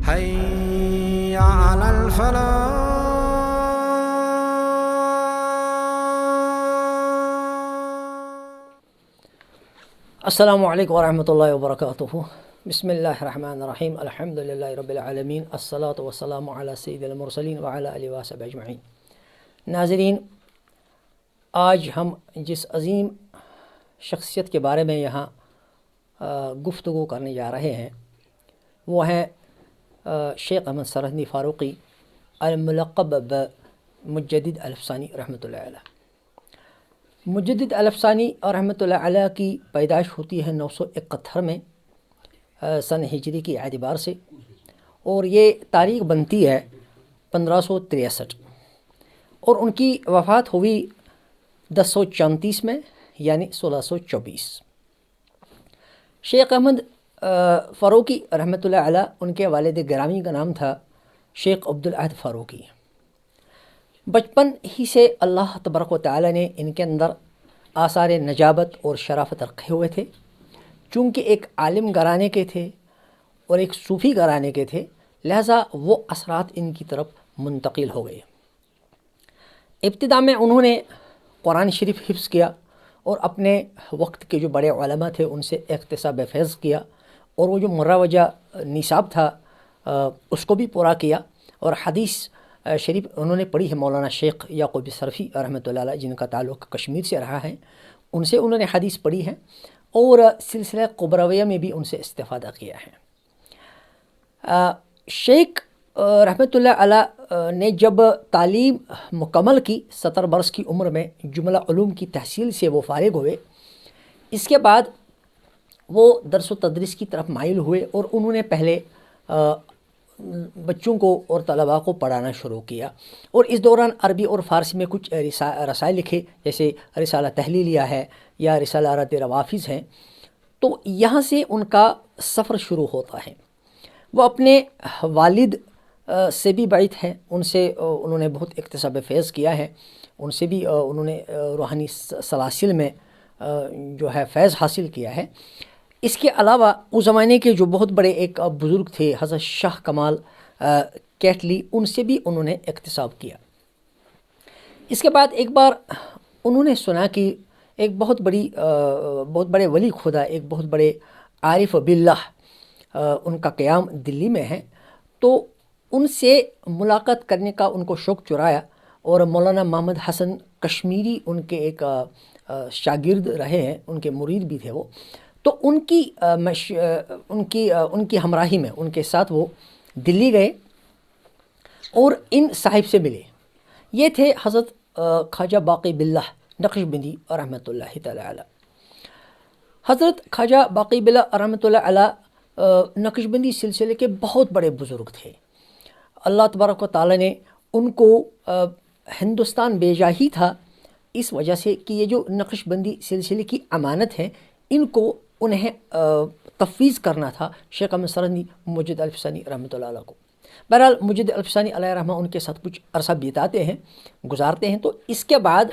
حي على الفلاح. السلام علیکم ورحمۃ اللہ وبرکاتہ. بسم اللہ الرحمن الرحیم. الحمد للہ رب العالمین. الصلاۃ والسلام علی سید المرسلین وعلی آلہ وصحبہ اجمعین. ناظرین، آج ہم جس عظیم شخصیت کے بارے میں یہاں گفتگو کرنے جا رہے ہیں وہ ہیں شیخ احمد سرہندی فاروقی الملقب بمجدد الافسانی رحمۃ اللہ علیہ. مجدد الافسانی اور رحمۃ اللہ علیہ کی پیدائش ہوتی ہے 971 میں سن ہجری کی اعتبار سے، اور یہ تاریخ بنتی ہے 1563، اور ان کی وفات ہوئی 1034 میں یعنی 1624. شیخ احمد فاروقی رحمۃ اللہ علیہ، ان کے والد گرامی کا نام تھا شیخ عبدالاحد فاروقی. بچپن ہی سے اللہ تبارک و تعالی نے ان کے اندر آثار نجابت اور شرافت رکھے ہوئے تھے. چونکہ ایک عالم گھرانے کے تھے اور ایک صوفی گھرانے کے تھے، لہٰذا وہ اثرات ان کی طرف منتقل ہو گئے. ابتدا میں انہوں نے قرآن شریف حفظ کیا اور اپنے وقت کے جو بڑے علماء تھے ان سے اقتصاب فیض کیا، اور وہ جو مروجہ نصاب تھا اس کو بھی پورا کیا. اور حدیث شریف انہوں نے پڑھی ہے مولانا شیخ یعقوب صرفی رحمۃ اللہ علیہ، جن کا تعلق کشمیر سے رہا ہے. ان سے انہوں نے حدیث پڑھی ہے اور سلسلہ قبرویہ میں بھی ان سے استفادہ کیا ہے. شیخ رحمۃ اللہ علیہ نے جب تعلیم مکمل کی 17 برس کی عمر میں جملہ علوم کی تحصیل سے وہ فارغ ہوئے. اس کے بعد وہ درس و تدریس کی طرف مائل ہوئے اور انہوں نے پہلے بچوں کو اور طلباء کو پڑھانا شروع کیا، اور اس دوران عربی اور فارسی میں کچھ رسائل لکھے، جیسے رسالہ تحلیلیہ ہے یا رسالہ رد روافظ ہیں. تو یہاں سے ان کا سفر شروع ہوتا ہے. وہ اپنے والد سے بھی بعید ہیں، ان سے انہوں نے بہت اقتصاب فیض کیا ہے، ان سے بھی انہوں نے روحانی سلاسل میں جو ہے فیض حاصل کیا ہے. اس کے علاوہ اس زمانے کے جو بہت بڑے ایک بزرگ تھے حضرت شاہ کمال کیٹلی، ان سے بھی انہوں نے اقتصاب کیا. اس کے بعد ایک بار انہوں نے سنا کہ ایک بہت بڑے ولی خدا، ایک بہت بڑے عارف باللہ ان کا قیام دلی میں ہے. تو ان سے ملاقات کرنے کا ان کو شوق چرایا، اور مولانا محمد حسن کشمیری ان کے ایک شاگرد رہے ہیں، ان کے مرید بھی تھے وہ. تو ان کی ہمراہی میں ان کے ساتھ وہ دلی گئے اور ان صاحب سے ملے. یہ تھے حضرت خواجہ باقی باللہ نقشبندی رحمۃ اللہ تعالی علیہ. حضرت خواجہ باقی باللہ رحمۃ اللہ علیہ نقشبندی سلسلے کے بہت بڑے بزرگ تھے. اللہ تبارک و تعالی نے ان کو ہندوستان بھیجا ہی تھا اس وجہ سے کہ یہ جو نقشبندی سلسلے کی امانت ہے ان کو انہیں تفویض کرنا تھا شیخ احمد سرہندی مجدد الافسانی رحمۃ اللہ علیہ کو. بہرحال مجدد الافسانی علیہ رحمہ ان کے ساتھ کچھ عرصہ گزارتے ہیں. تو اس کے بعد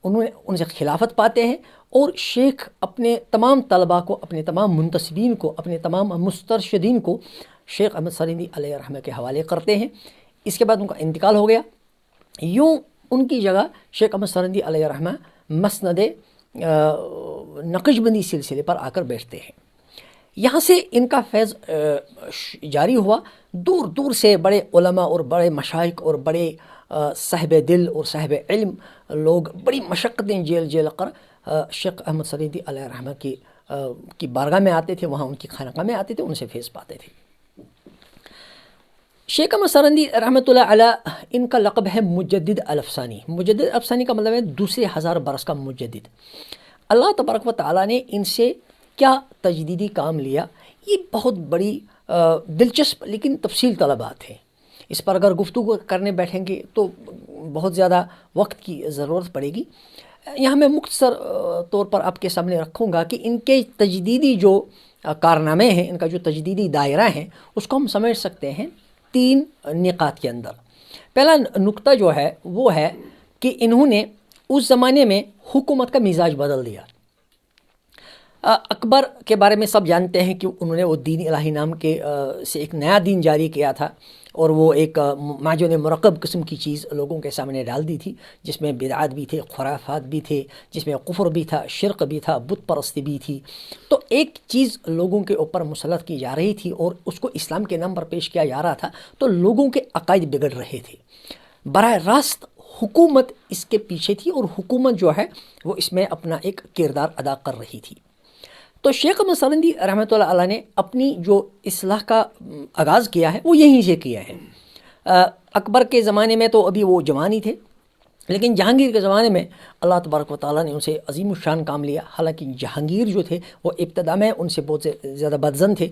ان سے خلافت پاتے ہیں، اور شیخ اپنے تمام طلباء کو، اپنے تمام منتسبین کو، اپنے تمام مسترشدین کو شیخ احمد سرہندی علیہ رحمہ کے حوالے کرتے ہیں. اس کے بعد ان کا انتقال ہو گیا. یوں ان کی جگہ شیخ احمد سرہندی علیہ رحمہ مسند نقشبندی سلسلے پر آ کر بیٹھتے ہیں. یہاں سے ان کا فیض جاری ہوا. دور دور سے بڑے علماء اور بڑے مشائخ اور بڑے صاحب دل اور صاحب علم لوگ بڑی مشقتیں جیل کر شیخ احمد سرہندی علیہ رحمہ کی بارگاہ میں آتے تھے، وہاں ان کی خانقاہ میں آتے تھے، ان سے فیض پاتے تھے. شیخ احمد سرہندی رحمۃ اللہ علیہ ان کا لقب ہے مجدد الافسانی. مجدد الافسانی کا مطلب ہے دوسرے 1000 برس کا مجدد. اللہ تبارک و تعالیٰ نے ان سے کیا تجدیدی کام لیا، یہ بہت بڑی دلچسپ لیکن تفصیل طلب بات ہے. اس پر اگر گفتگو کرنے بیٹھیں گے تو بہت زیادہ وقت کی ضرورت پڑے گی. یہاں میں مختصر طور پر آپ کے سامنے رکھوں گا کہ ان کے تجدیدی جو کارنامے ہیں، ان کا جو تجدیدی دائرہ ہیں، اس کو ہم سمجھ سکتے ہیں 3 نقاط کے اندر. پہلا نقطہ جو ہے وہ ہے کہ انہوں نے اس زمانے میں حکومت کا مزاج بدل دیا. اکبر کے بارے میں سب جانتے ہیں کہ انہوں نے وہ دین الہی نام کے سے ایک نیا دین جاری کیا تھا، اور وہ ایک معجون مرکب قسم کی چیز لوگوں کے سامنے ڈال دی تھی، جس میں بدعات بھی تھے، خرافات بھی تھے، جس میں کفر بھی تھا، شرک بھی تھا، بت پرستی بھی تھی۔ تو ایک چیز لوگوں کے اوپر مسلط کی جا رہی تھی اور اس کو اسلام کے نام پر پیش کیا جا رہا تھا، تو لوگوں کے عقائد بگڑ رہے تھے۔ براہ راست حکومت اس کے پیچھے تھی، اور حکومت جو ہے وہ اس میں اپنا ایک کردار ادا کر رہی تھی۔ تو شیخ احمد سرہندی رحمۃ اللہ علیہ نے اپنی جو اصلاح کا آغاز کیا ہے وہ یہیں سے کیا ہے۔ اکبر کے زمانے میں تو ابھی وہ جوان ہی تھے، لیکن جہانگیر کے زمانے میں اللہ تبارک و تعالیٰ نے ان سے عظیم الشان کام لیا۔ حالانکہ جہانگیر جو تھے وہ ابتدا میں ان سے بہت زیادہ بدظن تھے۔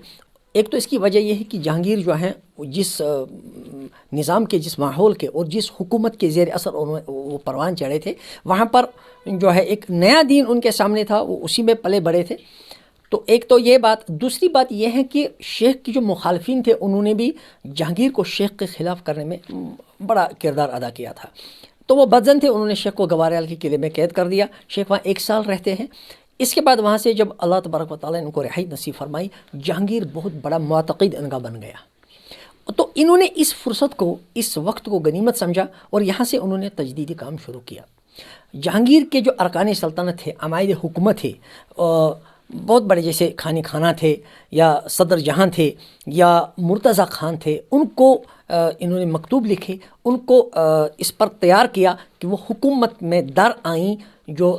ایک تو اس کی وجہ یہ ہے کہ جہانگیر جو ہیں جس نظام کے، جس ماحول کے اور جس حکومت کے زیر اثر وہ پروان چڑھے تھے، وہاں پر جو ہے ایک نیا دین ان کے سامنے تھا، وہ اسی میں پلے بڑے تھے۔ تو ایک تو یہ بات، دوسری بات یہ ہے کہ شیخ کی جو مخالفین تھے انہوں نے بھی جہانگیر کو شیخ کے خلاف کرنے میں بڑا کردار ادا کیا تھا۔ تو وہ بدظن تھے، انہوں نے شیخ کو گواریال کے قلعے میں قید کر دیا۔ شیخ وہاں 1 سال رہتے ہیں۔ اس کے بعد وہاں سے جب اللہ تبارک و تعالیٰ نے ان کو رہائی نصیب فرمائی، جہانگیر بہت بڑا معتقد ان کا بن گیا۔ تو انہوں نے اس فرصت کو، اس وقت کو غنیمت سمجھا اور یہاں سے انہوں نے تجدیدی کام شروع کیا۔ جہانگیر کے جو ارکان سلطنت تھے، عمائد حکومت تھے، بہت بڑے جیسے خانی خانہ تھے یا صدر جہاں تھے یا مرتضیٰ خان تھے، ان کو انہوں نے مکتوب لکھے، ان کو اس پر تیار کیا کہ وہ حکومت میں در آئیں جو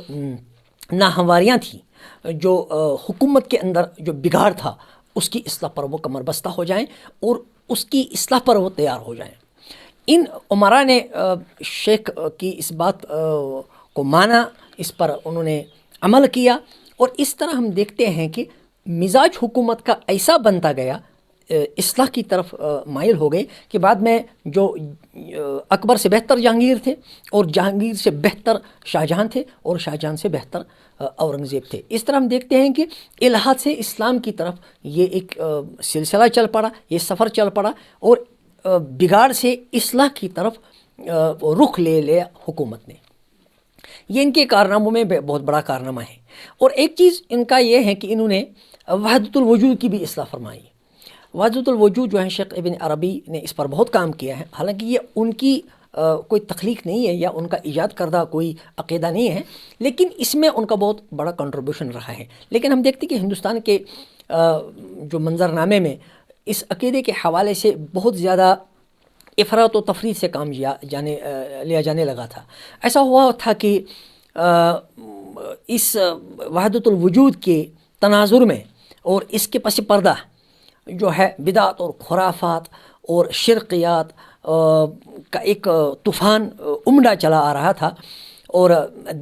ناہمواریاں تھیں، جو حکومت کے اندر جو بگاڑ تھا، اس کی اصلاح پر وہ کمر بستہ ہو جائیں اور اس کی اصلاح پر وہ تیار ہو جائیں۔ ان عمرا نے شیخ کی اس بات کو مانا، اس پر انہوں نے عمل کیا، اور اس طرح ہم دیکھتے ہیں کہ مزاج حکومت کا ایسا بنتا گیا، اصلاح کی طرف مائل ہو گئے کہ بعد میں جو اکبر سے بہتر جہانگیر تھے، اور جہانگیر سے بہتر شاہجہاں تھے، اور شاہجہاں سے بہتر اورنگزیب تھے۔ اس طرح ہم دیکھتے ہیں کہ الحاد سے اسلام کی طرف یہ ایک سلسلہ چل پڑا، یہ سفر چل پڑا، اور بگاڑ سے اصلاح کی طرف رخ لے لیا حکومت نے۔ یہ ان کے کارناموں میں بہت بڑا کارنامہ ہے۔ اور ایک چیز ان کا یہ ہے کہ انہوں نے وحدت الوجود کی بھی اصلاح فرمائی۔ وحدت الوجود جو ہے شیخ ابن عربی نے اس پر بہت کام کیا ہے، حالانکہ یہ ان کی کوئی تخلیق نہیں ہے یا ان کا ایجاد کردہ کوئی عقیدہ نہیں ہے، لیکن اس میں ان کا بہت بڑا کنٹریبیوشن رہا ہے۔ لیکن ہم دیکھتے ہیں کہ ہندوستان کے جو منظرنامے میں اس عقیدے کے حوالے سے بہت زیادہ افراط و تفریط سے کام لیا جانے لگا تھا۔ ایسا ہوا تھا کہ اس وحدت الوجود کے تناظر میں اور اس کے پس پردہ جو ہے بدعت اور خرافات اور شرکیات کا ایک طوفان عمڈہ چلا آ رہا تھا، اور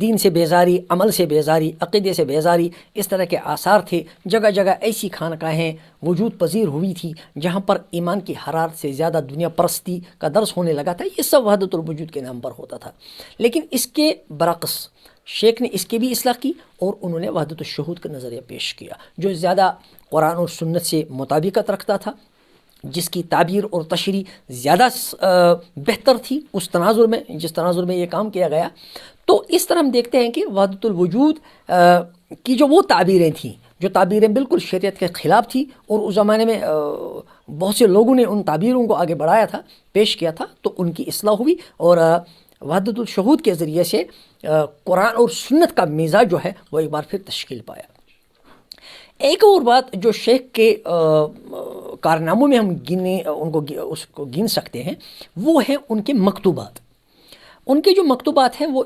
دین سے بیزاری، عمل سے بیزاری، عقیدے سے بیزاری، اس طرح کے آثار تھے۔ جگہ جگہ ایسی خانقاہیں وجود پذیر ہوئی تھی جہاں پر ایمان کی حرارت سے زیادہ دنیا پرستی کا درس ہونے لگا تھا۔ یہ سب وحدت الوجود کے نام پر ہوتا تھا، لیکن اس کے برعکس شیخ نے اس کی بھی اصلاح کی، اور انہوں نے وحدت الشہود کا نظریہ پیش کیا جو زیادہ قرآن اور سنت سے مطابقت رکھتا تھا، جس کی تعبیر اور تشریح زیادہ بہتر تھی اس تناظر میں، جس تناظر میں یہ کام کیا گیا۔ تو اس طرح ہم دیکھتے ہیں کہ وحدت الوجود کی جو وہ تعبیریں تھیں، جو تعبیریں بالکل شریعت کے خلاف تھی، اور اس زمانے میں بہت سے لوگوں نے ان تعبیروں کو آگے بڑھایا تھا، پیش کیا تھا، تو ان کی اصلاح ہوئی، اور وحدت الشہود کے ذریعے سے قرآن اور سنت کا مزاج جو ہے وہ ایک بار پھر تشکیل پایا۔ ایک اور بات جو شیخ کے کارناموں میں ہم اس کو گن سکتے ہیں، وہ ہیں ان کے مکتوبات۔ ان کے جو مکتوبات ہیں وہ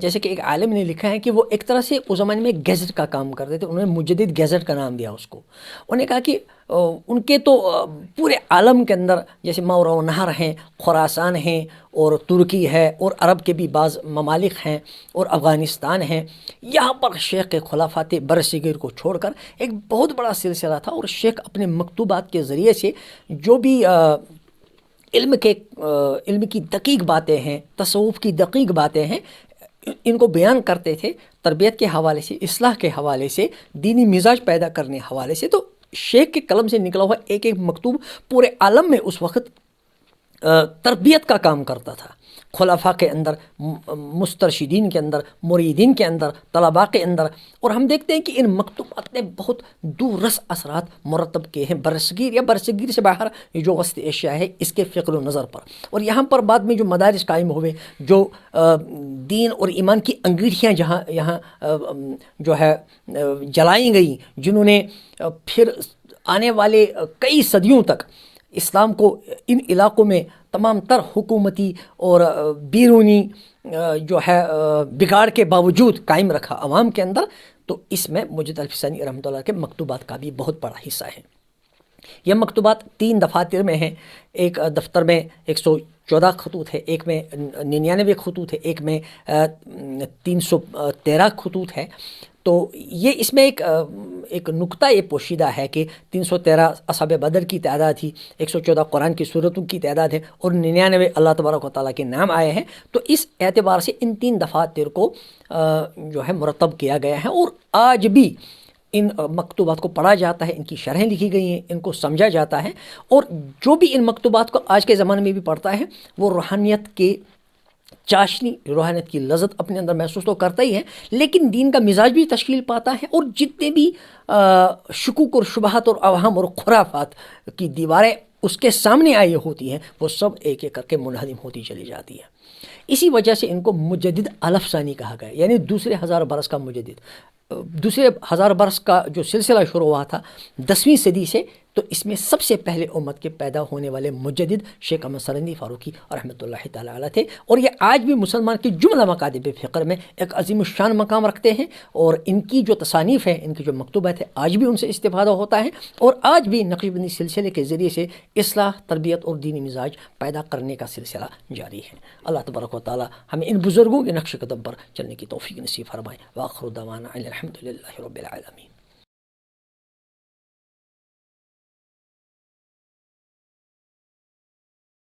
جیسے کہ ایک عالم نے لکھا ہے کہ وہ ایک طرح سے اس زمانے میں گیزٹ کا کام کرتے تھے، انہوں نے مجدد گیزٹ کا نام دیا اس کو۔ انہوں نے کہا کہ ان کے تو پورے عالم کے اندر جیسے ماورا و نہر ہیں، خراسان ہیں، اور ترکی ہے، اور عرب کے بھی بعض ممالک ہیں، اور افغانستان ہیں، یہاں پر شیخ کے خلافات برصغیر کو چھوڑ کر ایک بہت بڑا سلسلہ تھا، اور شیخ اپنے مکتوبات کے ذریعے سے جو بھی علم کی دقیق باتیں ہیں، تصوف کی دقیق باتیں ہیں، ان کو بیان کرتے تھے، تربیت کے حوالے سے، اصلاح کے حوالے سے، دینی مزاج پیدا کرنے حوالے سے۔ تو شیخ کے قلم سے نکلا ہوا ایک ایک مکتوب پورے عالم میں اس وقت تربیت کا کام کرتا تھا، خلفاء کے اندر، مسترشدین کے اندر، مریدین کے اندر، طلباء کے اندر، اور ہم دیکھتے ہیں کہ ان مکتوبات نے بہت دور رس اثرات مرتب کیے ہیں برصغیر یا برصغیر سے باہر یہ جو وسط ایشیا ہے اس کے فکر و نظر پر. اور یہاں پر بعد میں جو مدارس قائم ہوئے، جو دین اور ایمان کی انگیٹھیاں یہاں جو ہے جلائی گئیں، جنہوں نے پھر آنے والے کئی صدیوں تک اسلام کو ان علاقوں میں تمام تر حکومتی اور بیرونی جو ہے بگاڑ کے باوجود قائم رکھا عوام کے اندر. تو اس میں مجد الفی ثانی رحمۃ اللہ کے مکتوبات کا بھی بہت بڑا حصہ ہے. یہ مکتوبات 3 دفاتر میں ہیں. ایک دفتر میں 114 خطوط ہے، ایک میں 99 خطوط ہے، ایک میں 313 خطوط ہے. تو یہ اس میں ایک نکتہ یہ پوشیدہ ہے کہ 313 اصحاب بدر کی تعداد تھی، 114 قرآن کی صورتوں کی تعداد ہے، اور 99 اللہ تبارک و تعالیٰ کے نام آئے ہیں. تو اس اعتبار سے ان 3 دفاتر کو جو ہے مرتب کیا گیا ہے، اور آج بھی ان مکتوبات کو پڑھا جاتا ہے، ان کی شرحیں لکھی گئی ہیں، ان کو سمجھا جاتا ہے. اور جو بھی ان مکتوبات کو آج کے زمانے میں بھی پڑھتا ہے وہ روحانیت کے چاشنی، روحانیت کی لذت اپنے اندر محسوس تو کرتا ہی ہے، لیکن دین کا مزاج بھی تشکیل پاتا ہے. اور جتنے بھی شکوک اور شبہات اور اوہام اور خرافات کی دیواریں اس کے سامنے آئی ہوتی ہیں وہ سب ایک ایک کر کے منہدم ہوتی چلی جاتی ہے. اسی وجہ سے ان کو مجدد الف ثانی کہا گیا، یعنی دوسرے 1000 برس کا مجدد. دوسرے 1000 برس کا جو سلسلہ شروع ہوا تھا 10ویں صدی سے، تو اس میں سب سے پہلے امت کے پیدا ہونے والے مجدد شیخ احمد سرندی فاروقی رحمۃ اللہ تعالیٰ علیہ تھے. اور یہ آج بھی مسلمان کی جملہ مکاتب فقر میں ایک عظیم الشان مقام رکھتے ہیں، اور ان کی جو تصانیف ہیں، ان کی جو مکتوبات ہیں، آج بھی ان سے استفادہ ہوتا ہے. اور آج بھی نقشبندی سلسلے کے ذریعے سے اصلاح، تربیت اور دینی مزاج پیدا کرنے کا سلسلہ جاری ہے. اللہ تبارک و تعالیٰ ہمیں ان بزرگوں کے نقش قدم پر چلنے کی توفیق نصیب فرمائے. وآخر دعوانا الحمد للہ رب العالمین.